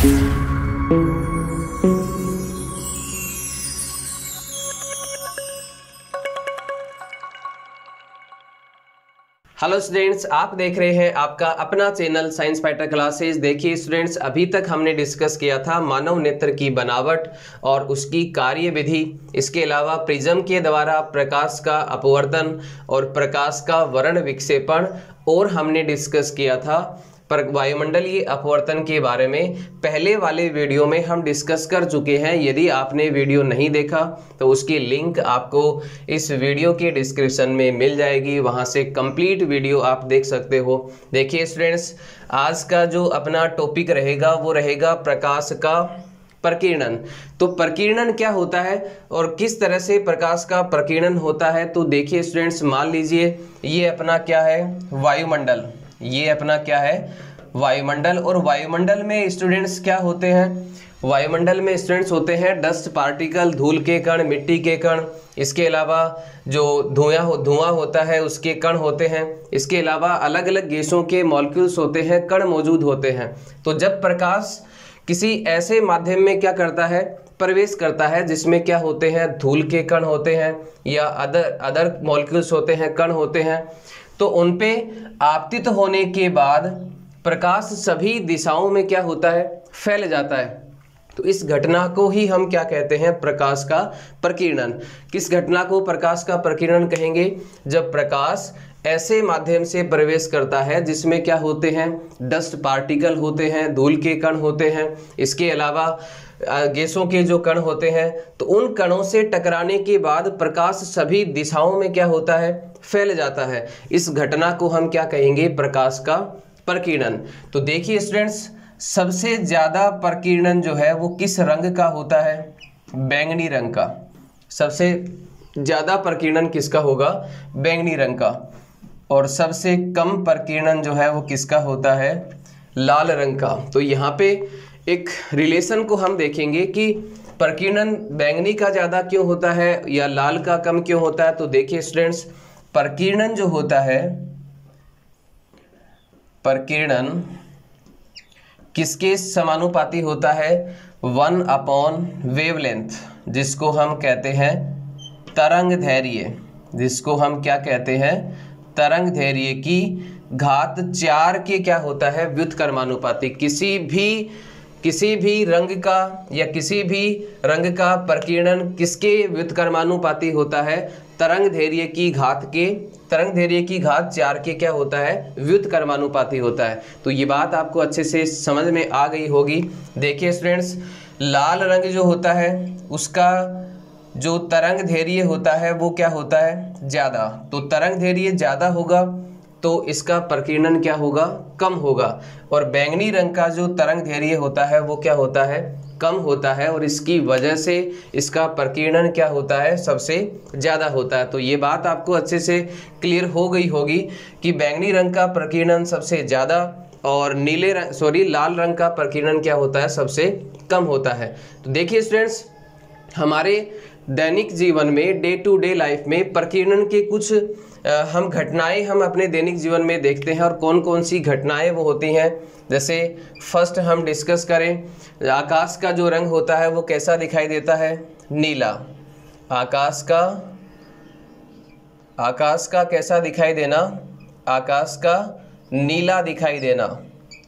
Hello students, आप देख रहे हैं आपका अपना चैनल साइंस फाइटर क्लासेस। देखिए स्टूडेंट्स, अभी तक हमने डिस्कस किया था मानव नेत्र की बनावट और उसकी कार्यविधि। इसके अलावा प्रिज्म के द्वारा प्रकाश का अपवर्तन और प्रकाश का वर्ण विक्षेपण, और हमने डिस्कस किया था वायुमंडलीय अपवर्तन के बारे में। पहले वाले वीडियो में हम डिस्कस कर चुके हैं। यदि आपने वीडियो नहीं देखा तो उसकी लिंक आपको इस वीडियो के डिस्क्रिप्शन में मिल जाएगी, वहां से कंप्लीट वीडियो आप देख सकते हो। देखिए स्टूडेंट्स, आज का जो अपना टॉपिक रहेगा वो रहेगा प्रकाश का प्रकीर्णन। तो प्रकीर्णन क्या होता है और किस तरह से प्रकाश का प्रकीर्णन होता है। तो देखिए स्टूडेंट्स, मान लीजिए ये अपना क्या है, वायुमंडल। ये अपना क्या है, वायुमंडल। और वायुमंडल में स्टूडेंट्स क्या होते हैं, वायुमंडल में स्टूडेंट्स होते हैं डस्ट पार्टिकल, धूल के कण, मिट्टी के कण। इसके अलावा जो धुआं होता है उसके कण होते हैं। इसके अलावा अलग अलग गैसों के मॉलिक्यूल्स होते हैं, कण मौजूद होते हैं। तो जब प्रकाश किसी ऐसे माध्यम में क्या करता है, प्रवेश करता है जिसमें क्या होते हैं, धूल के कण होते हैं या अदर मॉलिक्यूल्स होते हैं, कण होते हैं, तो उन पे आपतित होने के बाद प्रकाश सभी दिशाओं में क्या होता है, फैल जाता है। तो इस घटना को ही हम क्या कहते हैं, प्रकाश का प्रकीर्णन। किस घटना को प्रकाश का प्रकीर्णन कहेंगे, जब प्रकाश ऐसे माध्यम से प्रवेश करता है जिसमें क्या होते हैं, डस्ट पार्टिकल होते हैं, धूल के कण होते हैं, इसके अलावा गैसों के जो कण होते हैं। तो उन कणों से टकराने के बाद प्रकाश सभी दिशाओं में क्या होता है, फैल जाता है। इस घटना को हम क्या कहेंगे, प्रकाश का प्रकीर्णन। तो देखिए स्टूडेंट्स, सबसे ज्यादा प्रकीर्णन जो है वो किस रंग का होता है, बैंगनी रंग का। सबसे ज्यादा प्रकीर्णन किसका होगा, बैंगनी रंग का। और सबसे कम प्रकीर्णन जो है वो किसका होता है, लाल रंग का। तो यहाँ पे एक रिलेशन को हम देखेंगे कि प्रकीर्णन बैंगनी का ज़्यादा क्यों होता है या लाल का कम क्यों होता है। तो देखिए स्टूडेंट्स, प्रकीर्णन जो होता है, प्रकीर्णन किसके समानुपाती होता है, 1/वेवलेंथ, जिसको हम कहते हैं तरंग धैर्य। जिसको हम क्या कहते हैं, तरंग धैर्य की घात 4 के क्या होता है, व्युत्क्रमानुपाती। किसी भी रंग का या किसी भी रंग का प्रकीर्णन किसके व्युत्क्रमानुपाती होता है, तरंग धैर्य की घात 4 के क्या होता है, व्युत्क्रमानुपाती होता है। तो ये बात आपको अच्छे से समझ में आ गई होगी। देखिए स्टूडेंट्स, लाल रंग जो होता है उसका जो तरंग धैर्य होता है वो क्या होता है, ज़्यादा। तो तरंग धैर्य ज़्यादा होगा तो इसका प्रकीर्णन क्या होगा, कम होगा। और बैंगनी रंग का जो तरंग धैर्य होता है वो क्या होता है, कम होता है। और इसकी वजह से इसका प्रकीर्णन क्या होता है, सबसे ज़्यादा होता है। तो ये बात आपको अच्छे से क्लियर हो गई होगी कि बैंगनी रंग का प्रकीर्णन सबसे ज़्यादा और लाल रंग का प्रकीर्णन क्या होता है, सबसे कम होता है। तो देखिए स्टूडेंट्स, हमारे दैनिक जीवन में, डे टू डे लाइफ में प्रकीर्णन के कुछ हम घटनाएं हम अपने दैनिक जीवन में देखते हैं। और कौन कौन सी घटनाएं वो होती हैं, जैसे फर्स्ट हम डिस्कस करें, आकाश का जो रंग होता है वो कैसा दिखाई देता है, नीला। आकाश का कैसा दिखाई देना, आकाश का नीला दिखाई देना।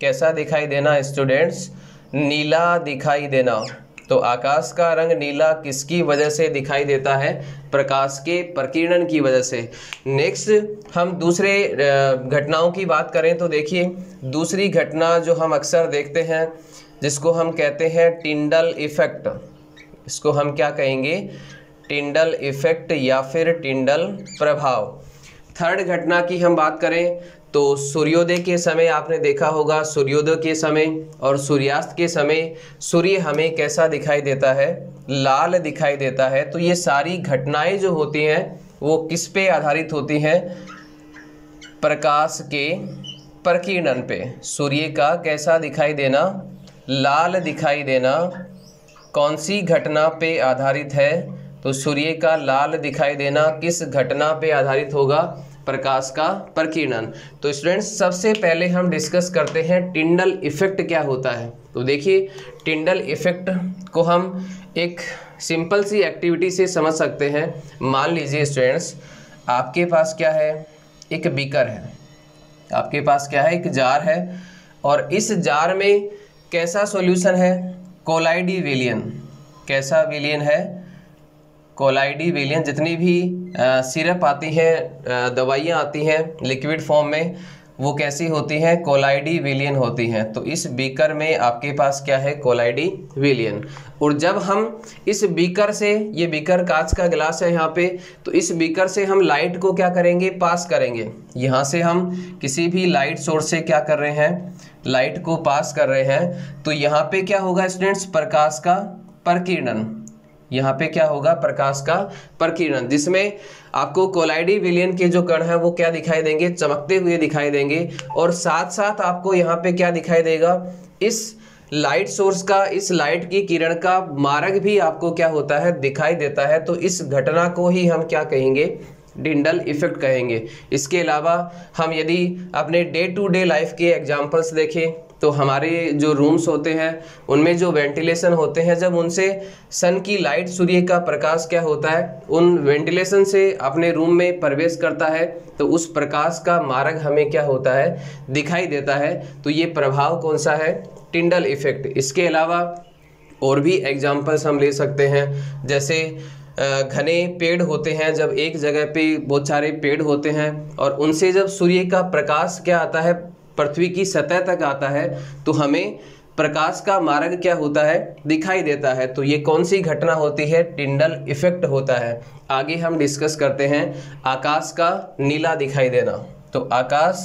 कैसा दिखाई देना स्टूडेंट्स, नीला दिखाई देना। तो आकाश का रंग नीला किसकी वजह से दिखाई देता है, प्रकाश के प्रकीर्णन की वजह से। नेक्स्ट हम दूसरे घटनाओं की बात करें तो देखिए, दूसरी घटना जो हम अक्सर देखते हैं जिसको हम कहते हैं टिंडल इफेक्ट। इसको हम क्या कहेंगे, टिंडल इफेक्ट या फिर टिंडल प्रभाव। थर्ड घटना की हम बात करें तो सूर्योदय के समय आपने देखा होगा, सूर्योदय के समय और सूर्यास्त के समय सूर्य हमें कैसा दिखाई देता है, लाल दिखाई देता है। तो ये सारी घटनाएं जो होती हैं वो किस पे आधारित होती हैं, प्रकाश के प्रकीर्णन पे। सूर्य का कैसा दिखाई देना, लाल दिखाई देना, कौन सी घटना पे आधारित है, तो सूर्य का लाल दिखाई देना किस घटना पे आधारित होगा, प्रकाश का प्रकीर्णन। तो स्टूडेंट्स, सबसे पहले हम डिस्कस करते हैं टिंडल इफेक्ट क्या होता है। तो देखिए टिंडल इफेक्ट को हम एक सिंपल सी एक्टिविटी से समझ सकते हैं। मान लीजिए स्टूडेंट्स, आपके पास क्या है, एक बीकर है, आपके पास क्या है, एक जार है, और इस जार में कैसा सॉल्यूशन है, कोलाइडी विलियन। कैसा विलियन है, कोलाइडी विलियन। जितनी भी सिरप आती हैं, दवाइयाँ आती हैं लिक्विड फॉर्म में, वो कैसी होती हैं, कोलाइडी विलियन होती हैं। तो इस बीकर में आपके पास क्या है, कोलाइडी विलियन। और जब हम इस बीकर से, ये बीकर कांच का गिलास है यहाँ पे, तो इस बीकर से हम लाइट को क्या करेंगे, पास करेंगे। यहाँ से हम किसी भी लाइट सोर्स से क्या कर रहे हैं, लाइट को पास कर रहे हैं। तो यहाँ पे क्या होगा स्टूडेंट्स, प्रकाश का प्रकीर्णन। यहाँ पे क्या होगा, प्रकाश का प्रकीर्णन, जिसमें आपको कोलाइडी विलियन के जो कण हैं वो क्या दिखाई देंगे, चमकते हुए दिखाई देंगे। और साथ साथ आपको यहाँ पे क्या दिखाई देगा, इस लाइट सोर्स का, इस लाइट की किरण का मार्ग भी आपको क्या होता है, दिखाई देता है। तो इस घटना को ही हम क्या कहेंगे, टिंडल इफेक्ट कहेंगे। इसके अलावा हम यदि अपने डे टू डे लाइफ के एग्जाम्पल्स देखें तो हमारे जो रूम्स होते हैं उनमें जो वेंटिलेशन होते हैं, जब उनसे सन की लाइट, सूर्य का प्रकाश क्या होता है, उन वेंटिलेशन से अपने रूम में प्रवेश करता है, तो उस प्रकाश का मार्ग हमें क्या होता है, दिखाई देता है। तो ये प्रभाव कौन सा है, टिंडल इफेक्ट। इसके अलावा और भी एग्जाम्पल्स हम ले सकते हैं, जैसे घने पेड़ होते हैं, जब एक जगह पे बहुत सारे पेड़ होते हैं और उनसे जब सूर्य का प्रकाश क्या आता है, पृथ्वी की सतह तक आता है, तो हमें प्रकाश का मार्ग क्या होता है, दिखाई देता है। तो ये कौन सी घटना होती है, टिंडल इफेक्ट होता है। आगे हम डिस्कस करते हैं आकाश का नीला दिखाई देना। तो आकाश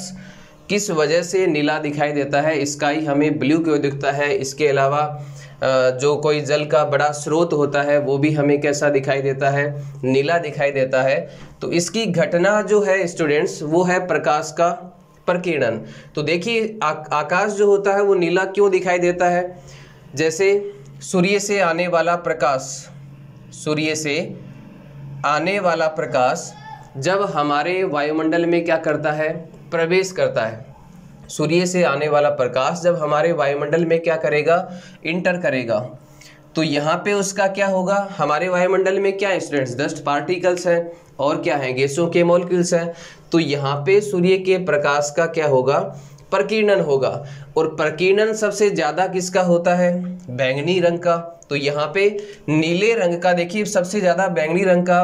किस वजह से नीला दिखाई देता है, स्काई हमें ब्लू क्यों दिखता है। इसके अलावा जो कोई जल का बड़ा स्रोत होता है वो भी हमें कैसा दिखाई देता है, नीला दिखाई देता है। तो इसकी घटना जो है स्टूडेंट्स, वो है प्रकाश का प्रकीर्णन। तो देखिए आकाश जो होता है वो नीला क्यों दिखाई देता है, जैसे सूर्य से आने वाला प्रकाश, सूर्य से आने वाला प्रकाश जब हमारे वायुमंडल में क्या करता है, प्रवेश करता है। सूर्य से आने वाला प्रकाश जब हमारे वायुमंडल में क्या करेगा, इंटर करेगा, तो यहाँ पे उसका क्या होगा, हमारे वायुमंडल में क्या है स्टूडेंट्स, डस्ट पार्टिकल्स हैं और क्या है, गैसों के मॉलिक्यूल्स हैं। तो यहाँ पे सूर्य के प्रकाश का क्या होगा, प्रकीर्णन होगा। और प्रकीर्णन सबसे ज़्यादा किसका होता है, बैंगनी रंग का। तो यहाँ पे नीले रंग का देखिए सबसे ज़्यादा बैंगनी रंग का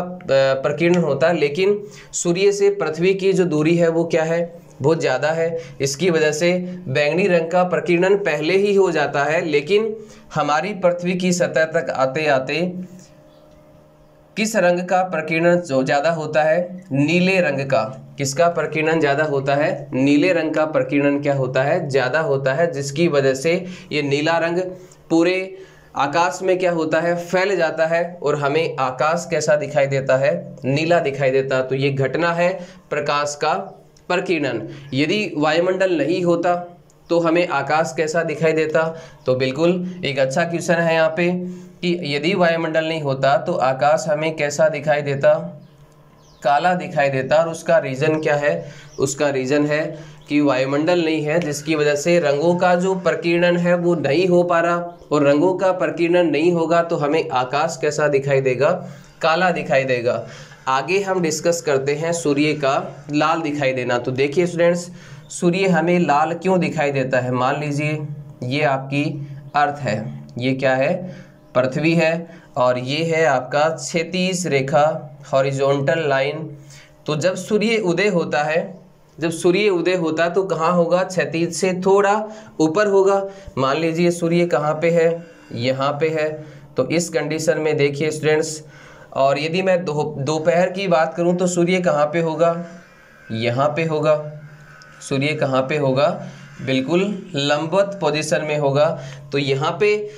प्रकीर्णन होता है, लेकिन सूर्य से पृथ्वी की जो दूरी है वो क्या है, बहुत ज़्यादा है। इसकी वजह से बैंगनी रंग का प्रकीर्णन पहले ही हो जाता है, लेकिन हमारी पृथ्वी की सतह तक आते आते किस रंग का प्रकीर्णन जो ज़्यादा होता है, नीले रंग का। किसका प्रकीर्णन ज़्यादा होता है, नीले रंग का प्रकीर्णन क्या होता है, ज़्यादा होता है, जिसकी वजह से ये नीला रंग पूरे आकाश में क्या होता है, फैल जाता है और हमें आकाश कैसा दिखाई देता है, नीला दिखाई देता है। तो ये घटना है प्रकाश का प्रकीर्णन। यदि वायुमंडल नहीं होता तो हमें आकाश कैसा दिखाई देता, तो बिल्कुल एक अच्छा क्वेश्चन है यहाँ पे कि यदि वायुमंडल नहीं होता तो आकाश हमें कैसा दिखाई देता, काला दिखाई देता। और उसका रीज़न क्या है, उसका रीज़न है कि वायुमंडल नहीं है, जिसकी वजह से रंगों का जो प्रकीर्णन है वो नहीं हो पा रहा, और रंगों का प्रकीर्णन नहीं होगा तो हमें आकाश कैसा दिखाई देगा, काला दिखाई देगा। आगे हम डिस्कस करते हैं सूर्य का लाल दिखाई देना। तो देखिए स्टूडेंट्स, सूर्य हमें लाल क्यों दिखाई देता है। मान लीजिए ये आपकी अर्थ है, ये क्या है, पृथ्वी है, और ये है आपका क्षैतिज रेखा, हॉरिजॉन्टल लाइन। तो जब सूर्य उदय होता है, जब सूर्य उदय होता है तो कहाँ होगा, क्षैतिज से थोड़ा ऊपर होगा। मान लीजिए सूर्य कहाँ पे है, यहाँ पे है। तो इस कंडीशन में देखिए स्टूडेंट्स, और यदि मैं दोपहर की बात करूँ तो सूर्य कहाँ पे होगा, यहाँ पे होगा। सूर्य कहाँ पे होगा, बिल्कुल लंबवत पोजीशन में होगा। तो यहाँ पे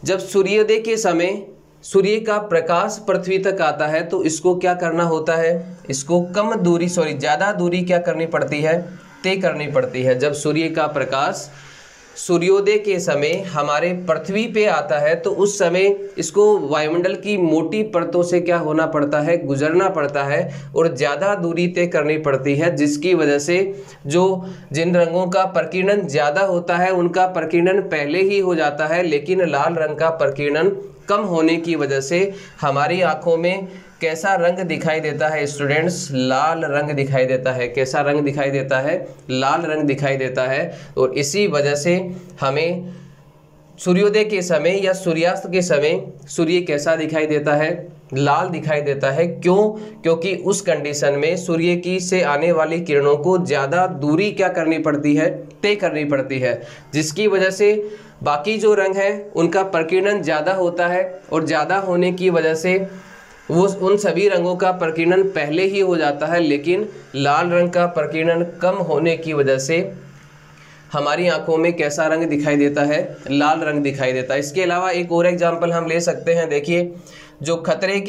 जब सूर्योदय के समय सूर्य का प्रकाश पृथ्वी तक आता है तो इसको क्या करना होता है, इसको कम दूरी ज़्यादा दूरी क्या करनी पड़ती है, तय करनी पड़ती है। जब सूर्य का प्रकाश सूर्योदय के समय हमारे पृथ्वी पे आता है तो उस समय इसको वायुमंडल की मोटी परतों से क्या होना पड़ता है, गुजरना पड़ता है और ज़्यादा दूरी तय करनी पड़ती है, जिसकी वजह से जिन रंगों का प्रकीर्णन ज़्यादा होता है उनका प्रकीर्णन पहले ही हो जाता है, लेकिन लाल रंग का प्रकीर्णन कम होने की वजह से हमारी आँखों में कैसा रंग दिखाई देता है स्टूडेंट्स, लाल रंग दिखाई देता है। कैसा रंग दिखाई देता है, लाल रंग दिखाई देता है। और इसी वजह से हमें सूर्योदय के समय या सूर्यास्त के समय सूर्य कैसा दिखाई देता है, लाल दिखाई देता है। क्यों? क्योंकि उस कंडीशन में सूर्य की से आने वाली किरणों को ज़्यादा दूरी क्या करनी पड़ती है, तय करनी पड़ती है, जिसकी वजह से बाकी जो रंग हैं उनका प्रकीर्णन ज़्यादा होता है और ज़्यादा होने की वजह से वो उन सभी रंगों का प्रकीर्णन पहले ही हो जाता है, लेकिन लाल रंग का प्रकीर्णन कम होने की वजह से हमारी आंखों में कैसा रंग दिखाई देता है, लाल रंग दिखाई देता है। इसके अलावा एक और एग्जांपल हम ले सकते हैं। देखिए, जो खतरे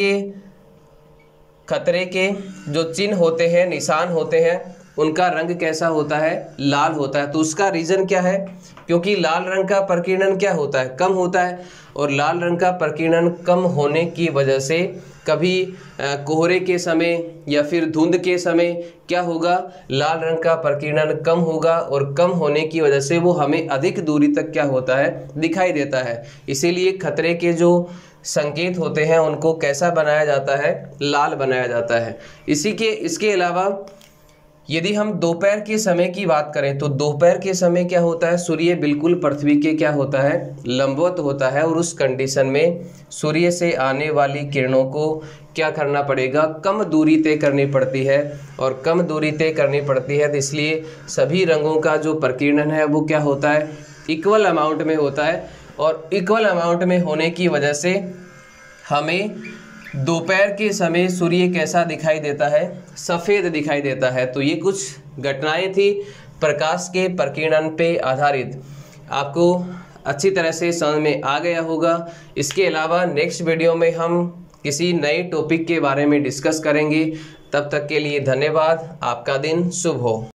के जो चिन्ह होते हैं, निशान होते हैं, उनका रंग कैसा होता है, लाल होता है। तो उसका रीज़न क्या है? क्योंकि लाल रंग का प्रकीर्णन क्या होता है, कम होता है, और लाल रंग का प्रकीर्णन कम होने की वजह से कभी कोहरे के समय या फिर धुंध के समय क्या होगा, लाल रंग का प्रकीर्णन कम होगा और कम होने की वजह से वो हमें अधिक दूरी तक क्या होता है, दिखाई देता है। इसीलिए खतरे के जो संकेत होते हैं उनको कैसा बनाया जाता है, लाल बनाया जाता है। इसके अलावा यदि हम दोपहर के समय की बात करें तो दोपहर के समय क्या होता है, सूर्य बिल्कुल पृथ्वी के क्या होता है, लंबवत होता है, और उस कंडीशन में सूर्य से आने वाली किरणों को क्या करना पड़ेगा, कम दूरी तय करनी पड़ती है, और कम दूरी तय करनी पड़ती है तो इसलिए सभी रंगों का जो प्रकीर्णन है वो क्या होता है, इक्वल अमाउंट में होता है। और इक्वल अमाउंट में होने की वजह से हमें दोपहर के समय सूर्य कैसा दिखाई देता है, सफ़ेद दिखाई देता है। तो ये कुछ घटनाएं थी प्रकाश के प्रकीर्णन पे आधारित, आपको अच्छी तरह से समझ में आ गया होगा। इसके अलावा नेक्स्ट वीडियो में हम किसी नए टॉपिक के बारे में डिस्कस करेंगे। तब तक के लिए धन्यवाद। आपका दिन शुभ हो।